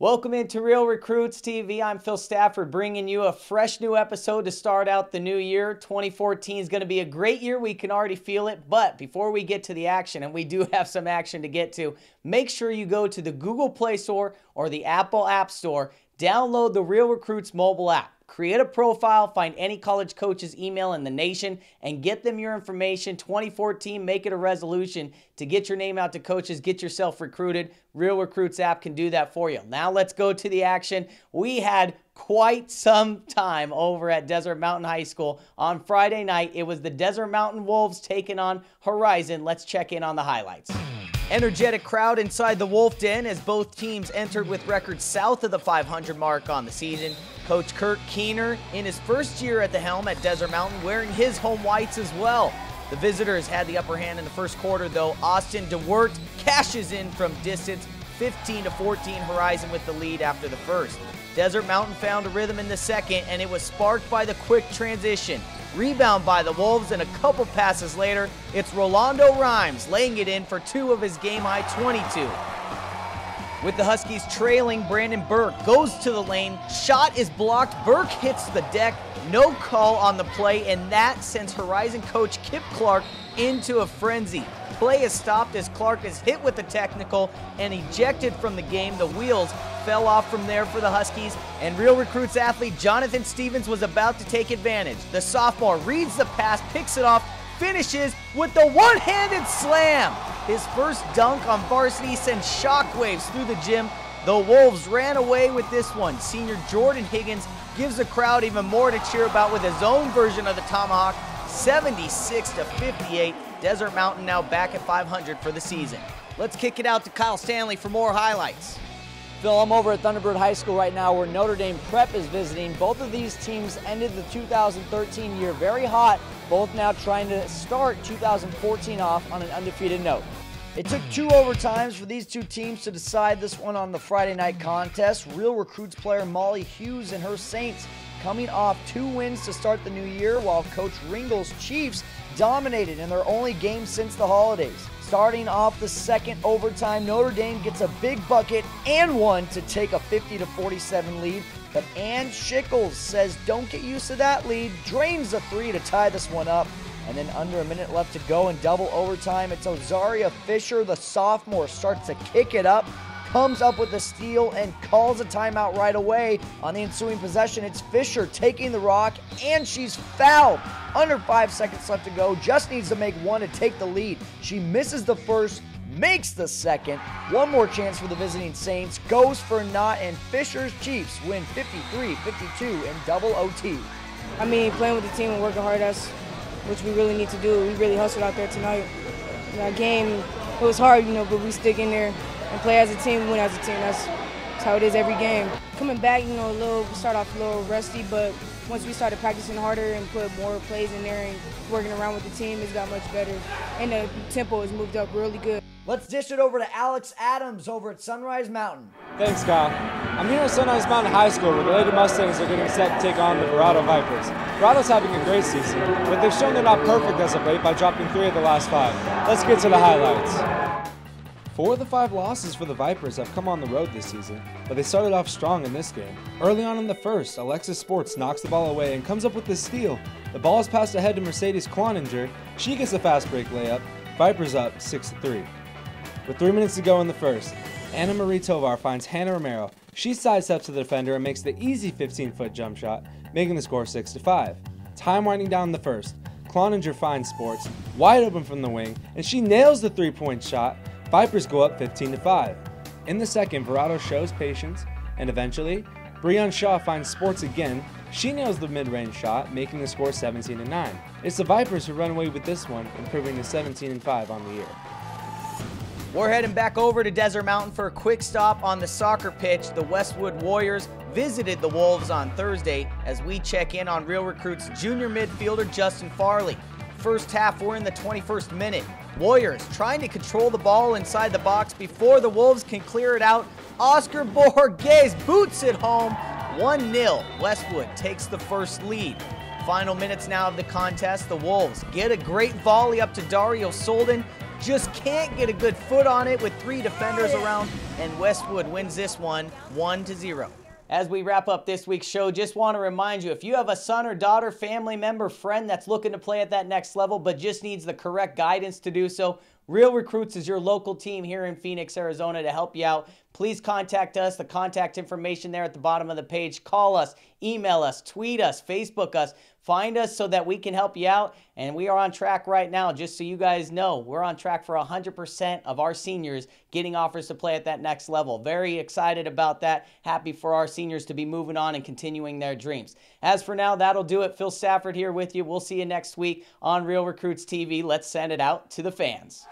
Welcome into Real Recruits TV. I'm Phil Stafford bringing you a fresh new episode to start out the new year. 2014 is going to be a great year. We can already feel it. But before we get to the action, and we do have some action to get to, make sure you go to the Google Play Store or the Apple App Store. Download the Real Recruits mobile app. Create a profile, find any college coach's email in the nation, and get them your information. 2014, make it a resolution to get your name out to coaches, get yourself recruited. Real Recruits app can do that for you. Now let's go to the action. We had quite some time over at Desert Mountain High School. On Friday night, it was the Desert Mountain Wolves taking on Horizon. Let's check in on the highlights. Energetic crowd inside the Wolf Den as both teams entered with records south of the 500 mark on the season. Coach Kurt Keener in his first year at the helm at Desert Mountain wearing his home whites as well. The visitors had the upper hand in the first quarter though. Austin DeWert cashes in from distance, 15-14 Horizon with the lead after the first. Desert Mountain found a rhythm in the second and it was sparked by the quick transition. Rebound by the Wolves, and a couple passes later, it's Rolando Rhymes laying it in for two of his game-high 22. With the Huskies trailing, Brandon Burke goes to the lane. Shot is blocked. Burke hits the deck. No call on the play, and that sends Horizon coach Kip Clark into a frenzy. Play is stopped as Clark is hit with the technical and ejected from the game. The wheels fell off from there for the Huskies, and Real Recruits athlete Jonathan Stevens was about to take advantage. The sophomore reads the pass, picks it off, finishes with the one-handed slam. His first dunk on varsity sends shockwaves through the gym. The Wolves ran away with this one. Senior Jordan Higgins gives the crowd even more to cheer about with his own version of the tomahawk, 76-58. Desert Mountain now back at 500 for the season. Let's kick it out to Kyle Stanley for more highlights. Phil, I'm over at Thunderbird High School right now where Notre Dame Prep is visiting. Both of these teams ended the 2013 year very hot, both now trying to start 2014 off on an undefeated note. It took 2 overtimes for these two teams to decide this one on the Friday night contest. Real Recruits player Molly Hughes and her Saints coming off 2 wins to start the new year, while Coach Ringel's Chiefs dominated in their only game since the holidays. Starting off the second overtime, Notre Dame gets a big bucket and one to take a 50-47 lead. But Ann Schickles says don't get used to that lead, drains the 3 to tie this one up. And then under a minute left to go in double overtime, it's Ozaria Fisher, the sophomore, starts to kick it up, comes up with a steal and calls a timeout right away. On the ensuing possession, it's Fisher taking the rock, and she's fouled. Under 5 seconds left to go, just needs to make one to take the lead. She misses the first, makes the second. One more chance for the visiting Saints, goes for naught, and Fisher's Chiefs win 53-52 in double OT. I mean, playing with the team and working hard, that's which we really need to do. We really hustled out there tonight. That game, it was hard, but we stick in there and play as a team, win as a team. That's how it is every game. Coming back, start off a little rusty, but once we started practicing harder and put more plays in there and working around with the team, it's got much better. And the tempo has moved up really good. Let's dish it over to Alex Adams over at Sunrise Mountain. Thanks, Kyle. I'm here at Sunrise Mountain High School where the Lady Mustangs are getting set to take on the Verado Vipers. Verado's having a great season, but they've shown they're not perfect as of late by dropping 3 of the last 5. Let's get to the highlights. 4 of the 5 losses for the Vipers have come on the road this season, but they started off strong in this game. Early on in the first, Alexis Sports knocks the ball away and comes up with the steal. The ball is passed ahead to Mercedes Cloninger. She gets a fast break layup. Vipers up 6-3. With 3 minutes to go in the first, Anna Marie Tovar finds Hannah Romero. She sidesteps to the defender and makes the easy 15-foot jump shot, making the score 6-5. Time winding down the first, Cloninger finds Sports, wide open from the wing, and she nails the 3-point shot. Vipers go up 15-5. In the second, Verado shows patience, and eventually, Breon Shaw finds Sports again. She nails the mid-range shot, making the score 17-9. It's the Vipers who run away with this one, improving to 17-5 on the year. We're heading back over to Desert Mountain for a quick stop on the soccer pitch. The Westwood Warriors visited the Wolves on Thursday as we check in on Real Recruits junior midfielder Justin Farley. First half, we're in the 21st minute. Warriors trying to control the ball inside the box before the Wolves can clear it out. Oscar Borges boots it home. 1-0. Westwood takes the first lead. Final minutes now of the contest. The Wolves get a great volley up to Dario Solden. Just can't get a good foot on it with 3 defenders around. and Westwood wins this one 1-0. As we wrap up this week's show, just want to remind you, if you have a son or daughter, family member, friend that's looking to play at that next level but just needs the correct guidance to do so, Real Recruits is your local team here in Phoenix, Arizona to help you out. Please contact us. The contact information there at the bottom of the page. Call us, email us, tweet us, Facebook us. Find us so that we can help you out. And we are on track right now, just so you guys know. We're on track for 100% of our seniors getting offers to play at that next level. Very excited about that. Happy for our seniors to be moving on and continuing their dreams. As for now, that'll do it. Phil Stafford here with you. We'll see you next week on Real Recruits TV. Let's send it out to the fans.